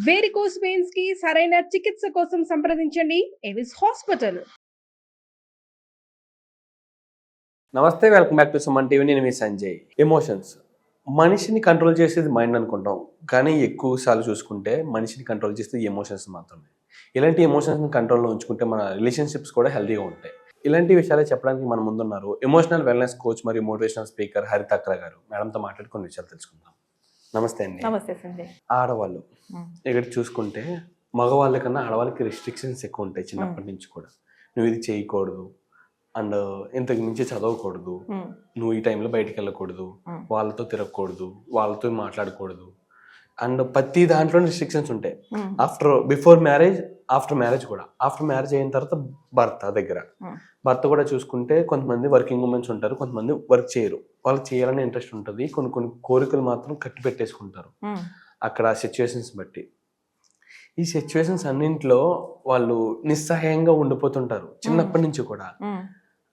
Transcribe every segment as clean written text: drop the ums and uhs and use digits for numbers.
Varicose veins కి సరైన చికిత్స కోసం సంప్రదించండి ఎవిస్ హాస్పిటల్. నమస్తే, welcome back to Suman TV. నేను మీ సంజయ్. ఎమోషన్స్ మనిషిని కంట్రోల్ చేసేది మైండ్ అనుకుంటాం, కానీ ఎక్కువ సార్లు చూసుకుంటే మనిషిని కంట్రోల్ చేసేది ఎమోషన్స్ మాత్రమే. ఇలాంటి ఎమోషన్స్ని కంట్రోల్లో ఉంచుకుంటే మన రిలేషన్షిప్స్ కూడా హెల్తీగా ఉంటాయి. ఇలాంటి విషయాలు చెప్పడానికి మన ముందున్నారు ఎమోషనల్ వెల్నెస్ కోచ్ మరియు మోటివేషనల్ స్పీకర్ హరిత అక్ర గారు. మేడంతో మాట్లాడి కొన్ని విషయాలు తెలుసుకుందాం. నమస్తే అండి. నమస్తే సంజయ్. ఆడవాళ్ళు ఇక్కడ చూసుకుంటే మగవాళ్ళ కన్నా ఆడవాళ్ళకి రిస్ట్రిక్షన్స్ ఎక్కువ ఉంటాయి చిన్నప్పటి నుంచి కూడా. నువ్వు ఇది చేయకూడదు, అండ్ ఇంతకు మించి చదవకూడదు, నువ్వు ఈ టైంలో బయటికి వెళ్ళకూడదు, వాళ్ళతో తిరగకూడదు, వాళ్ళతో మాట్లాడకూడదు, అండ్ ప్రతి దాంట్లో రిస్ట్రిక్షన్స్ ఉంటాయి. బిఫోర్ మ్యారేజ్, ఆఫ్టర్ మ్యారేజ్ కూడా. ఆఫ్టర్ మ్యారేజ్ అయిన తర్వాత భర్త కూడా చూసుకుంటే కొంతమంది వర్కింగ్ ఉమెన్స్ ఉంటారు, కొంతమంది వర్క్ చేయరు, వాళ్ళకి చేయాలని ఇంట్రెస్ట్ ఉంటుంది, కొన్ని కోరికలు మాత్రం కట్టి పెట్టేసుకుంటారు అక్కడ సిచ్యువేషన్స్ బట్టి. ఈ సిచ్యువేషన్స్ అన్నింటిలో వాళ్ళు నిస్సహాయంగా ఉండిపోతుంటారు చిన్నప్పటి నుంచి కూడా.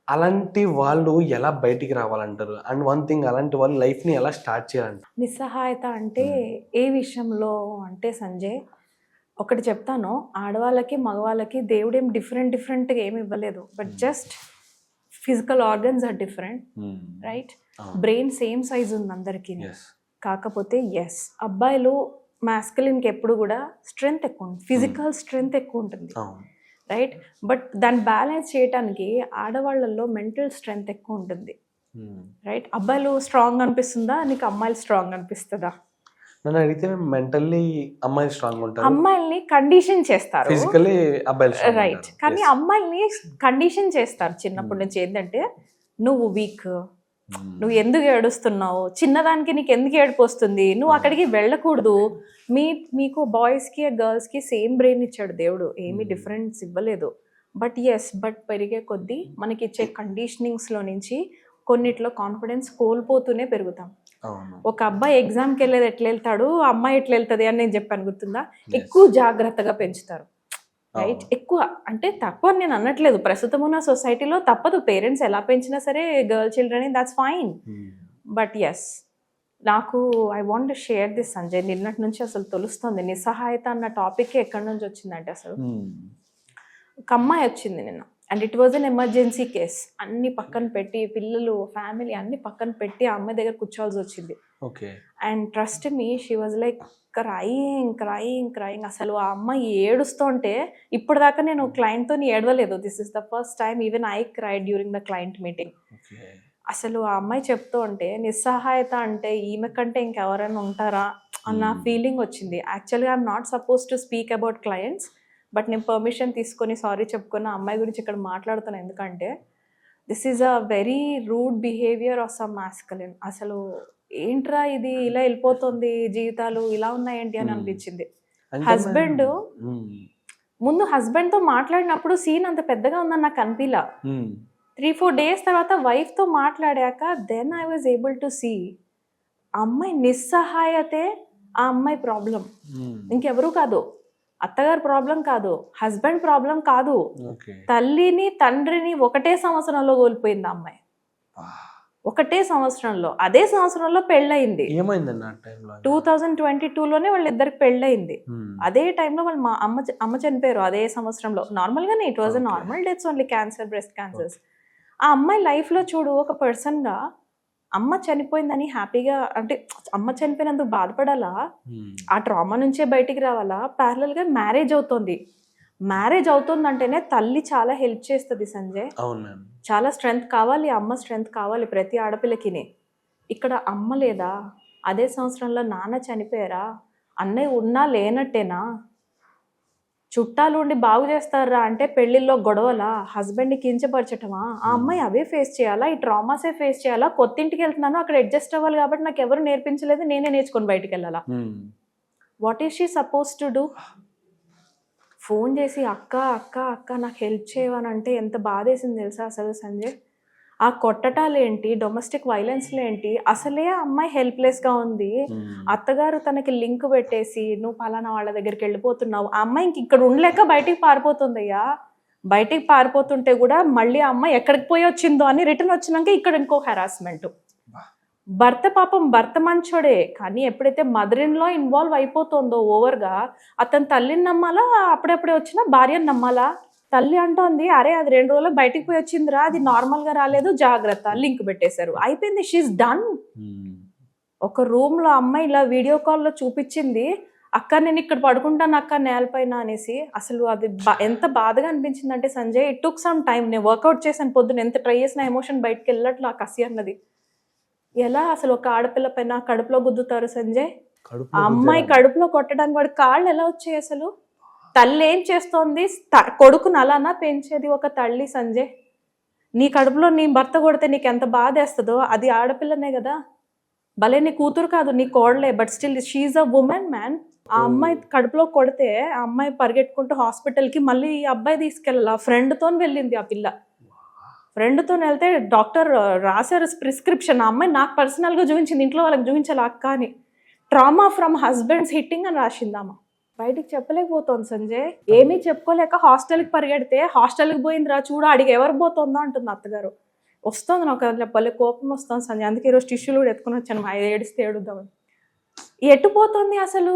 అలాంటి వాళ్ళు ఎలా బయటికి రావాలంటారు? అండ్ వన్ థింగ్, అలాంటి వాళ్ళు లైఫ్ని ఎలా స్టార్ట్ చేయాలంటారు? నిస్సహాయత అంటే ఏ విషయంలో అంటే సంజయ్, ఒకటి చెప్తాను, ఆడవాళ్ళకి మగవాళ్ళకి దేవుడేం డిఫరెంట్గా ఏమి ఇవ్వలేదు, but just physical organs are different, right? Brain same size ఉంది అందరికీ, కాకపోతే అబ్బాయిలు మాస్కులిన్కి ఎప్పుడు కూడా స్ట్రెంగ్త్ ఎక్కువ ఉంటుంది, ఫిజికల్ స్ట్రెంగ్త్ ఎక్కువ ఉంటుంది, రైట్? బట్ దాన్ని బ్యాలెన్స్ చేయడానికి ఆడవాళ్ళల్లో మెంటల్ స్ట్రెంగ్త్ ఎక్కువ ఉంటుంది, రైట్? అబ్బాయిలు స్ట్రాంగ్ అనిపిస్తుందా నీకు, అమ్మాయిలు స్ట్రాంగ్ అనిపిస్తుందా? నన్ను అడిగితే అమ్మాయిలు అమ్మాయిలు స్ట్రాంగ్ ఉంటారు, అమ్మాయిల్ని కండిషన్ చేస్తారు ఫిజికల్లీ అబ్బాయిలు, రైట్? కానీ అమ్మాయిల్ని కండిషన్ చేస్తారు చిన్నప్పటి నుంచి, ఏంటంటే నువ్వు వీక్, నువ్వు ఎందుకు ఏడుస్తున్నావు, చిన్నదానికి నీకు ఎందుకు ఏడుపు వస్తుంది, నువ్వు అక్కడికి వెళ్ళకూడదు. మీకు బాయ్స్కి గర్ల్స్కి సేమ్ బ్రెయిన్ ఇచ్చాడు దేవుడు, ఏమీ డిఫరెన్స్ ఇవ్వలేదు. బట్ పెరిగే కొద్దీ మనకి ఇచ్చే కండిషనింగ్స్లో నుంచి కొన్నిట్లో కాన్ఫిడెన్స్ కోల్పోతూనే పెరుగుతాం. ఒక అబ్బాయి ఎగ్జామ్కి వెళ్ళేది ఎట్లా వెళ్తాడు, అమ్మాయి ఎట్లా వెళ్తుంది అని నేను చెప్పాను, గుర్తుందా? ఎక్కువ జాగ్రత్తగా పెంచుతారు, రైట్? ఎక్కువ అంటే తక్కువ నేను అనట్లేదు, ప్రస్తుతం ఉన్న సొసైటీలో తప్పదు, పేరెంట్స్ ఎలా పెంచినా సరే girl children, that's fine. But నాకు I want to share this Sanjay. నిన్నటి నుంచి అసలు తెలుస్తుంది నిస్సహాయత అన్న టాపిక్ ఎక్కడి నుంచి వచ్చిందంటే, అసలు ఒక అమ్మాయి వచ్చింది నిన్న, and it was an emergency case. అన్ని పక్కన పెట్టి, పిల్లలు, ఫ్యామిలీ అన్ని పక్కన పెట్టి ఆ అమ్మాయి దగ్గర కూర్చోవాల్సి వచ్చింది. And trust me, she was like crying. అసలు ఆ అమ్మాయి ఏడుస్తుంటే, ఇప్పటిదాకా నేను క్లయింట్తో ఏడవలేదు, this is the first time even I cried during the client meeting. అసలు ఆ అమ్మాయి చెప్తూ ఉంటే నిస్సహాయత అంటే ఈమె కంటే ఇంకెవరైనా ఉంటారా అన్న ఫీలింగ్ వచ్చింది. యాక్చువల్గా I'm not suppose to speak about clients, but నేను పర్మిషన్ తీసుకొని సారీ చెప్పుకున్న అమ్మాయి గురించి ఇక్కడ మాట్లాడుతున్నాను, ఎందుకంటే this is a very rude behaviour of some masculine. అసలు ఏంట్రా ఇది, ఇలా వెళ్ళిపోతుంది జీవితాలు, ఇలా ఉన్నాయేంటి అని అనిపించింది. హస్బెండ్ ముందు హస్బెండ్తో మాట్లాడినప్పుడు సీన్ అంత పెద్దగా ఉందని నాకు అనిపిలా. 3-4 days తర్వాత వైఫ్తో మాట్లాడాక then I was able to see అమ్మాయి నిస్సహాయతే ఆ అమ్మాయి ప్రాబ్లం, ఇంకెవరూ కాదు. అత్తగారు ప్రాబ్లం కాదు, హస్బెండ్ ప్రాబ్లం కాదు, తల్లిని తండ్రిని ఒకటే సంవత్సరంలో కోల్పోయింది ఆ అమ్మాయి, ఒకటే సంవత్సరంలో. అదే సంవత్సరంలో పెళ్ళయింది, 2022లోనే వాళ్ళిద్దరికి పెళ్ళయింది. అదే టైంలో వాళ్ళ అమ్మ చనిపోయారు అదే సంవత్సరంలో. నార్మల్గానే it was a normal deaths only, cancer, breast cancers. ఆ అమ్మాయి లైఫ్లో చూడు, ఒక పర్సన్గా అమ్మ చనిపోయిందని హ్యాపీగా, అంటే అమ్మ చనిపోయినందుకు బాధపడాలా, ఆ ట్రామా నుంచే బయటికి రావాలా? ప్యారలల్గా మ్యారేజ్ అవుతుందంటేనే తల్లి చాలా హెల్ప్ చేస్తుంది సంజయ్. చాలా స్ట్రెంగ్త్ కావాలి, అమ్మ స్ట్రెంగ్త్ కావాలి ప్రతి ఆడపిల్లకినే. ఇక్కడ అమ్మ లేదా, అదే సంవత్సరంలో నాన్న చనిపోయారా, అన్నయ్య ఉన్నా లేనట్టేనా, చుట్టాలు ఉండి బాగు చేస్తారా అంటే పెళ్లిల్లో గొడవలా, హస్బెండ్ని కించపరచటమా? ఆ అమ్మాయి అవే ఫేస్ చేయాలా, ఈ ట్రామాసే ఫేస్ చేయాలా? కొత్తింటికి వెళ్తున్నాను, అక్కడ అడ్జస్ట్ అవ్వాలి కాబట్టి నాకు ఎవరు నేర్పించలేదు, నేనే నేర్చుకొని బయటికి వెళ్ళాలా? What is she suppose to do? Phone చేసి అక్క అక్క అక్క నాకు హెల్ప్ చేయవనంటే ఎంత బాధేసింది తెలుసా అసలు సంజయ్. ఆ కొట్టటాలేంటి, డొమెస్టిక్ వైలెన్స్లేంటి, అసలే ఆ అమ్మాయి హెల్ప్లెస్గా ఉంది. అత్తగారు తనకి లింక్ పెట్టేసి నువ్వు పలానా వాళ్ళ దగ్గరికి వెళ్ళిపోతున్నావు, ఆ అమ్మాయి ఇంక ఇక్కడ ఉండలేక బయటికి పారిపోతుందయ్యా. బయటికి పారిపోతుంటే కూడా మళ్ళీ ఆ అమ్మాయి ఎక్కడికి పోయి వచ్చిందో అని రిటర్న్ వచ్చినాక ఇక్కడ ఇంకో హెరాస్మెంట్. భర్త పాపం భర్త మంచోడే, కానీ ఎప్పుడైతే మదర్ ఇన్ లా ఇన్వాల్వ్ అయిపోతుందో ఓవర్గా, అతను తల్లిని నమ్మాలా అప్పుడప్పుడే వచ్చిన భార్యను నమ్మాలా? తల్లి అంటోంది అరే అది 2 రోజులు బయటికి పోయి వచ్చిందిరా, అది నార్మల్గా రాలేదు, జాగ్రత్త, లింక్ పెట్టేశారు, అయిపోయింది, షీఈస్ డన్. ఒక రూమ్లో అమ్మాయి ఇలా వీడియో కాల్లో చూపించింది, అక్క నేను ఇక్కడ పడుకుంటాను అక్క నేలపైన అనేసి. అసలు అది ఎంత బాధగా అనిపించింది అంటే Sanjay, it took some time. నేను వర్కౌట్ చేశాను పొద్దున, ఎంత ట్రై చేసిన ఎమోషన్ బయటకు వెళ్ళట్లా ఆ కసి అన్నది. ఎలా అసలు ఒక ఆడపిల్ల పైన కడుపులో గుద్దుతారు సంజయ్? ఆ అమ్మాయి కడుపులో కొట్టడానికి వాడి కాళ్ళు ఎలా వచ్చాయి అసలు? తల్లి ఏం చేస్తోంది? కొడుకును అలానా పెంచేది ఒక తల్లి సంజయ్? నీ కడుపులో నీ భర్త కొడితే నీకు ఎంత బాధ వేస్తుందో, అది ఆడపిల్లనే కదా, భలే నీ కూతురు కాదు నీ కోడలే, but still she's a woman man. ఆ అమ్మాయి కడుపులో కొడితే ఆ అమ్మాయి పరిగెట్టుకుంటూ హాస్పిటల్కి మళ్ళీ ఈ అబ్బాయి తీసుకెళ్ళాలి. ఆ ఫ్రెండ్తో వెళ్ళింది ఆ పిల్ల. ఫ్రెండ్తో వెళ్తే డాక్టర్ రాశారు ప్రిస్క్రిప్షన్. ఆ అమ్మాయి నాకు పర్సనల్గా చూపించింది, ఇంట్లో వాళ్ళకి చూపించాలి అక్క అని. ట్రామా ఫ్రమ్ హస్బెండ్స్ హిట్టింగ్ అని రాసిందామా. బయటికి చెప్పలేకపోతుంది సంజయ్, ఏమీ చెప్పుకోలేక హాస్టల్కి పరిగెడితే, హాస్టల్కి పోయిందిరా చూడు అడిగి ఎవరు పోతుందో అంటుంది అత్తగారు. వస్తుంది నాకు అది భలే కోపం వస్తుంది సంజయ్. అందుకే ఈరోజు టిష్యూలు కూడా ఎత్తుకుని వచ్చాను, ఏడిస్తే ఏడుద్దామని. ఎట్టుపోతుంది అసలు?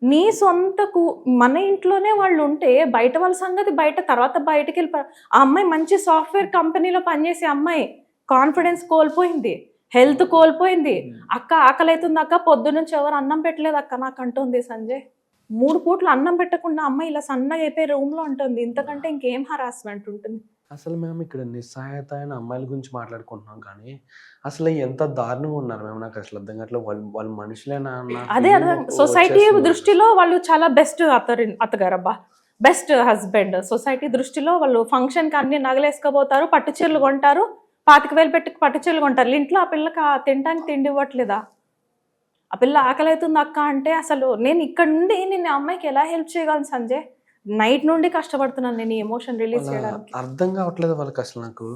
నీ సొంతకు మన ఇంట్లోనే వాళ్ళు ఉంటే బయట వాళ్ళ సంగతి బయట, తర్వాత బయటకు వెళ్ళి. ఆ అమ్మాయి మంచి సాఫ్ట్వేర్ కంపెనీలో పనిచేసే అమ్మాయి, కాన్ఫిడెన్స్ కోల్పోయింది, హెల్త్ కోల్పోయింది. అక్క ఆకలి అవుతుంది అక్క, పొద్దు నుంచి ఎవరు అన్నం పెట్టలేదు అక్క నాకు అంటుంది సంజయ్. 3 పూట్లు అన్నం పెట్టకుండా అమ్మాయి ఇలా సన్నగా అయిపోయి రూమ్లో ఉంటుంది. ఇంతకంటే ఇంకేం హరాస్మెంట్ ఉంటుంది? అసలు మేము ఇక్కడ నిస్సహాయత అయిన అమ్మాయిల గురించి మాట్లాడుకుంటున్నాం, కానీ అసలు ఎంత దారుణంగా ఉన్నారు మేము, నాకు అసలు అర్థం కావట్లేదు. వాళ్ళు మనుషులేనా అన్న అదే అర్థం. సొసైటీ దృష్టిలో వాళ్ళు చాలా బెస్ట్ అత్తగారబ్బా, బెస్ట్ హస్బెండ్. సొసైటీ దృష్టిలో వాళ్ళు ఫంక్షన్కి అన్ని నగలేసుకపోతారు, పట్టు చీరలు కొంటారు, 25,000 పెట్టి పట్టు చీరలు కొంటారు. ఇంట్లో ఆ పిల్లకి తినడానికి తిండి ఇవ్వట్లేదా? ఆ పిల్ల ఆకలి అవుతుంది అక్క అంటే అసలు నేను ఇక్కడ నుండి నేను అమ్మాయికి ఎలా హెల్ప్ చేయగలను సంజయ్? నైట్ నుండి కష్టపడుతున్నాను నేను ఈ ఎమోషన్ రిలీజ్ చేయడానికి. అర్థం కావట్లేదు వాళ్ళకి అసలు. నాకు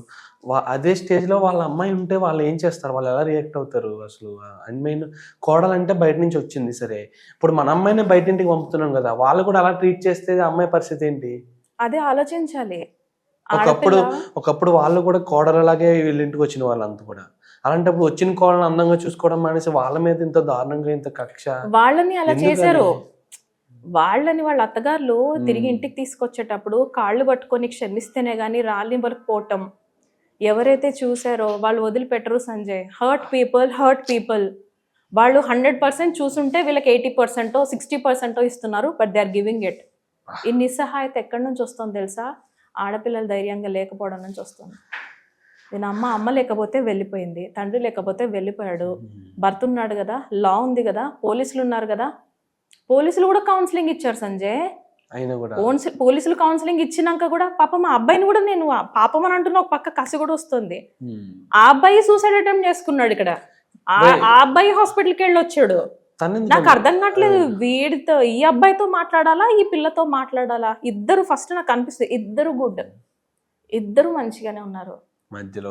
అదే స్టేజ్లో వాళ్ళ అమ్మాయి ఉంటే వాళ్ళు ఏం చేస్తారు, వాళ్ళు ఎలా రియాక్ట్ అవుతారు అసలు? అండ్ మెయిన్ కోడలంటే బయట నుంచి వచ్చింది సరే, ఇప్పుడు మన అమ్మాయిని బయట ఇంటికి పంపుతున్నాం కదా, వాళ్ళు కూడా అలా ట్రీట్ చేస్తే అమ్మాయి పరిస్థితి ఏంటి? అదే ఆలోచించాలి. ఒకప్పుడు వాళ్ళు కూడా కోడలలాగే వీళ్ళ ఇంటికి వచ్చిన వాళ్ళంతా కూడా. అలాంటప్పుడు వచ్చిన కోడలను అందంగా చూసుకోవడం అనేసి వాళ్ళ మీద ఇంత దారుణంగా ఇంత కక్ష. వాళ్ళని అలా చేశారు. వాళ్ళని వాళ్ళ అత్తగారులు తిరిగి ఇంటికి తీసుకొచ్చేటప్పుడు కాళ్ళు పట్టుకొని క్షమిస్తేనే గానీ రాళ్ళని పలుకుపోవటం. ఎవరైతే చూసారో వాళ్ళు వదిలిపెట్టరు సంజయ్. Hurt people. వాళ్ళు 100% చూసుంటే వీళ్ళకి 80% 60% ఇస్తున్నారు, but they are giving it. ఈ నిస్సహాయత ఎక్కడి నుంచి వస్తుంది తెలుసా? ఆడపిల్లలు ధైర్యంగా లేకపోవడం నుంచి వస్తుంది. నేను అమ్మ లేకపోతే వెళ్ళిపోయింది, తండ్రి లేకపోతే వెళ్ళిపోయాడు, భర్త ఉన్నాడు కదా, లా ఉంది కదా, పోలీసులు ఉన్నారు కదా. పోలీసులు కూడా కౌన్సిలింగ్ ఇచ్చారు సంజయ్. పోలీసులు కౌన్సిలింగ్ ఇచ్చినాక కూడా పాపం ఆ అబ్బాయిని కూడా నేను పాపం అని అంటున్నా, ఒక పక్క కసి కూడా వస్తుంది. ఆ అబ్బాయి సూసైడ్ అటెంప్ట్ చేసుకున్నాడు ఇక్కడ. ఆ అబ్బాయి హాస్పిటల్కి వెళ్ళి వచ్చాడు. నాకు అర్థం కావట్లేదు, వీడితో ఈ అబ్బాయితో మాట్లాడాలా ఈ పిల్లతో మాట్లాడాలా? ఇద్దరు ఫస్ట్ నాకు అనిపిస్తుంది ఇద్దరు గుడ్, ఇద్దరు మంచిగానే ఉన్నారు.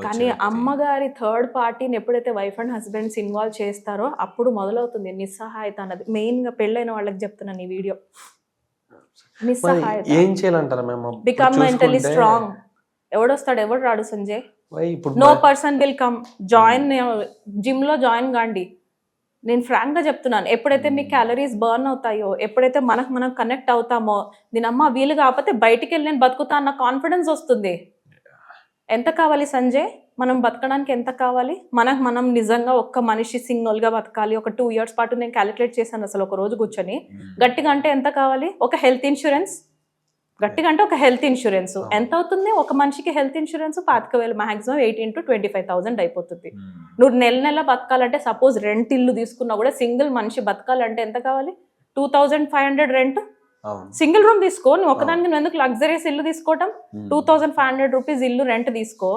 కానీ అమ్మగారి థర్డ్ పార్టీని ఎప్పుడైతే వైఫ్ అండ్ హస్బెండ్స్ ఇన్వాల్వ్ చేస్తారో అప్పుడు మొదలవుతుంది నిస్సహాయత అన్నది. మెయిన్ గా పెళ్ళైన వాళ్ళకి చెప్తున్నాను ఈ వీడియో. నిస్సహాయత. ఏం చేయాలంటారా మేము? Become mentally strong. ఎవడొస్తాడు ఎవడు రాడు Sanjay? No person will come. Gym లో జాయిన్ కాండి. నేను ఫ్రాంక్ గా చెప్తున్నాను, ఎప్పుడైతే మీ క్యాలరీస్ బర్న్ అవుతాయో, ఎప్పుడైతే మనం కనెక్ట్ అవుతామో, దీనమ్మ వీలు కాకపోతే బయటికి వెళ్ళి నేను బతుకుతా అన్న కాన్ఫిడెన్స్ వస్తుంది. ఎంత కావాలి సంజయ్? మనం బతకడానికి ఎంత కావాలి? మనం నిజంగా ఒక్క మనిషి సింగిల్గా బతకాలి, ఒక 2 years పాటు నేను క్యాలిక్యులేట్ చేశాను అసలు ఒక రోజు కూర్చొని. గట్టిగా అంటే ఎంత కావాలి? ఒక హెల్త్ ఇన్సూరెన్స్. గట్టిగా అంటే ఒక హెల్త్ ఇన్సూరెన్స్ ఎంత అవుతుంది? ఒక మనిషికి హెల్త్ ఇన్సూరెన్స్ 25,000, మాక్సిమం 18,000 to 25,000 అయిపోతుంది. నువ్వు నెల బతకాలంటే, సపోజ్ రెంట్ ఇల్లు తీసుకున్నా కూడా సింగిల్ మనిషి బతకాలంటే ఎంత కావాలి? 2,500 రెంట్. సింగిల్ రూమ్ తీసుకో, నువ్వు ఒకదానికి నువ్వు ఎందుకు లగ్జరీస్ ఇల్లు తీసుకోవటం? 2,500 రూపీస్ ఇల్లు రెంట్ తీసుకో.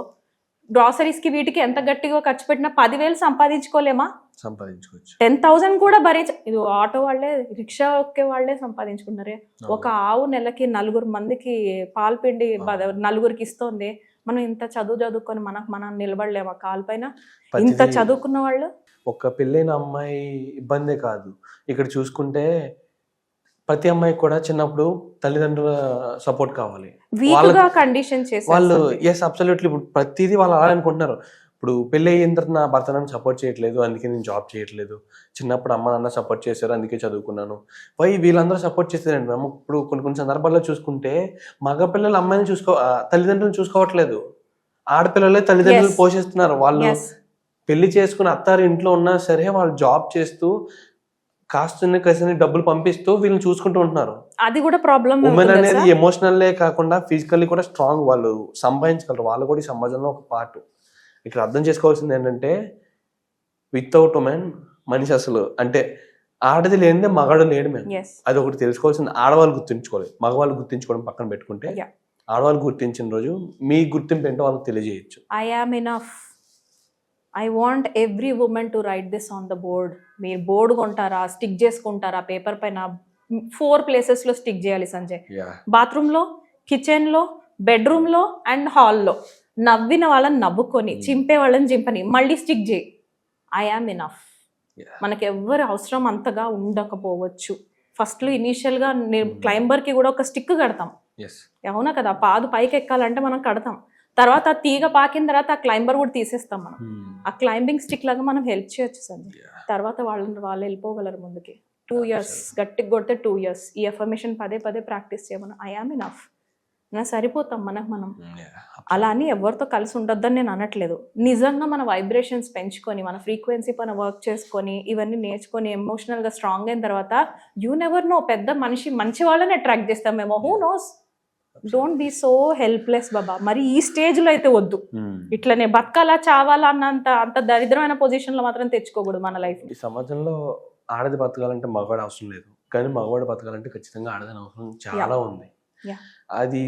గ్రాసరీస్ కి వీటికి ఎంత గట్టిగా ఖర్చు పెట్టినా 10,000 సంపాదించుకోలేమా? సంపాదించుకోవచ్చు. 10,000 కూడా ఇది ఆటో వాళ్ళే, రిక్షా ఒక్కే వాళ్ళే సంపాదించుకున్నారే. ఒక ఆవు నెలకి 4 మందికి పాలు పిండి 4గురికి ఇస్తుంది. మనం ఇంత చదువుకొని మనం నిలబడలేమా కాలు పైన? ఇంత చదువుకున్న వాళ్ళు. ఒక పెళ్ళైన అమ్మాయి ఇబ్బందే కాదు, ఇక్కడ చూసుకుంటే ప్రతి అమ్మాయికి కూడా చిన్నప్పుడు తల్లిదండ్రుల సపోర్ట్ కావాలి. వాళ్ళు ఎస్ అబ్సల్యూట్లీ. ఇప్పుడు ప్రతిదీ వాళ్ళు అలా అనుకుంటున్నారు. ఇప్పుడు పెళ్ళి అయిన తర్వాత నా భర్త నన్ను సపోర్ట్ చేయట్లేదు, అందుకే నేను జాబ్ చేయట్లేదు. చిన్నప్పుడు అమ్మ నాన్న సపోర్ట్ చేశారు, అందుకే చదువుకున్నాను. వీళ్ళందరూ సపోర్ట్ చేస్తారండి మేము. ఇప్పుడు కొన్ని సందర్భాల్లో చూసుకుంటే మగ పిల్లలు అమ్మాయిని తల్లిదండ్రులను చూసుకోవట్లేదు, ఆడపిల్లలే తల్లిదండ్రులు Yes. పోషిస్తున్నారు. వాళ్ళు Yes. పెళ్లి చేసుకుని అత్తారు ఇంట్లో ఉన్నా సరే వాళ్ళు జాబ్ చేస్తూ కాస్తున్న కసిన డబ్బులు పంపిస్తూ వీళ్ళని చూసుకుంటూ ఉంటున్నారు. అది కూడా ప్రాబ్లం. ఉమెన్ అనేది ఎమోషనల్లే కాకుండా ఫిజికల్లీ కూడా స్ట్రాంగ్, వాళ్ళు సంపాదించగలరు, వాళ్ళు కూడా ఈ సమాజంలో ఒక పార్ట్. ఇక్కడ అర్థం చేసుకోవాల్సింది ఏంటంటే వితౌట్ ఉమెన్ మనిషి అసలు అంటే ఆడది లేనిదే మగాడు లేడు. మేము అది ఒకటి తెలుసుకోవాల్సింది. ఆడవాళ్ళు గుర్తించుకోవాలి, మగవాళ్ళు గుర్తించుకోవడం పక్కన పెట్టుకుంటే Yeah. ఆడవాళ్ళు గుర్తించిన రోజు మీ గుర్తింపు ఏంటో వాళ్ళకి తెలియజేయచ్చు. I am enough. I want every woman to write this on the board. మీరు బోర్డు కొంటారా, స్టిక్ చేసుకుంటారా పేపర్ పైన? 4 ప్లేసెస్లో స్టిక్ చేయాలి సంజయ్. బాత్రూంలో, కిచెన్లో, బెడ్రూమ్లో అండ్ హాల్లో. నవ్విన వాళ్ళని నవ్వుకొని, చింపే వాళ్ళని చింపని, మళ్ళీ స్టిక్ చేయి. I am enough. మనకి ఎవ్వరి అవసరం అంతగా ఉండకపోవచ్చు. ఫస్ట్లో ఇనీషియల్గా క్లైంబర్కి కూడా ఒక స్టిక్ కడతాం, అవునా కదా? పాదు పైకి ఎక్కాలంటే మనం కడతాం. తర్వాత ఆ తీగ పాకిన తర్వాత ఆ క్లైంబర్ కూడా తీసేస్తాం మనం. ఆ క్లైంబింగ్ స్టిక్ లాగా మనం హెల్ప్ చేయొచ్చు సంజయ్. తర్వాత వాళ్ళు వెళ్ళిపోగలరు ముందుకి. 2 years గట్టిగా కొడితే 2 years ఈ అఫర్మేషన్ పదే ప్రాక్టీస్ చేయమని. ఐ యామ్ ఇనఫ్ నా సరిపోతాం మనం. అలా అని ఎవరితో కలిసి ఉండొద్దని నేను అనట్లేదు. నిజంగా మన వైబ్రేషన్స్ పెంచుకొని, మన ఫ్రీక్వెన్సీ పైన వర్క్ చేసుకొని, ఇవన్నీ నేర్చుకొని ఎమోషనల్గా స్ట్రాంగ్ అయిన తర్వాత యూ నెవర్ నో, పెద్ద మంచి వాళ్ళని అట్రాక్ట్ చేస్తాం మేము. Who knows? Don't be so helpless బాబా. మరి ఈ స్టేజ్లో అయితే వద్దు. ఇట్లనే బతకాలా చావాలా అంత దరిద్రమైన పొజిషన్లో మాత్రం తెచ్చుకోకూడదు మన లైఫ్. ఈ సమాజంలో ఆడది బతకాలంటే మగవాడు అవసరం లేదు, కానీ మగవాడు బతకాలంటే ఖచ్చితంగా ఆడదని అవసరం చాలా ఉంది. అది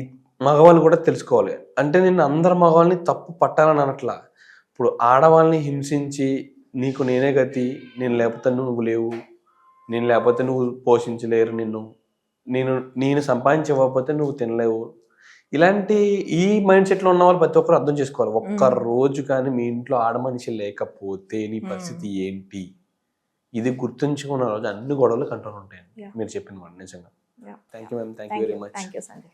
మగవాళ్ళు కూడా తెలుసుకోవాలి. అంటే నేను అందరు మగవాళ్ళని తప్పు పట్టాలని అనట్లా. ఇప్పుడు ఆడవాళ్ళని హింసించి నీకు నేనే గతి, నేను లేకపోతే నువ్వు లేవు, నేను లేకపోతే నువ్వు పోషించలేరు, నేను సంపాదించకపోతే నువ్వు తినలేవు, ఇలాంటి ఈ మైండ్ సెట్లో ఉన్న వాళ్ళు ప్రతి ఒక్కరు అర్థం చేసుకోవాలి. ఒక్క రోజు కానీ మీ ఇంట్లో ఆడ మనిషి లేకపోతే నీ పరిస్థితి ఏంటి, ఇది గుర్తుంచుకున్న రోజు అన్ని గొడవలు కంట్రోల్ ఉంటాయండి. మీరు చెప్పిన మాట నిజంగా. Thank you ma'am, thank you very much. Thank you Sanjay.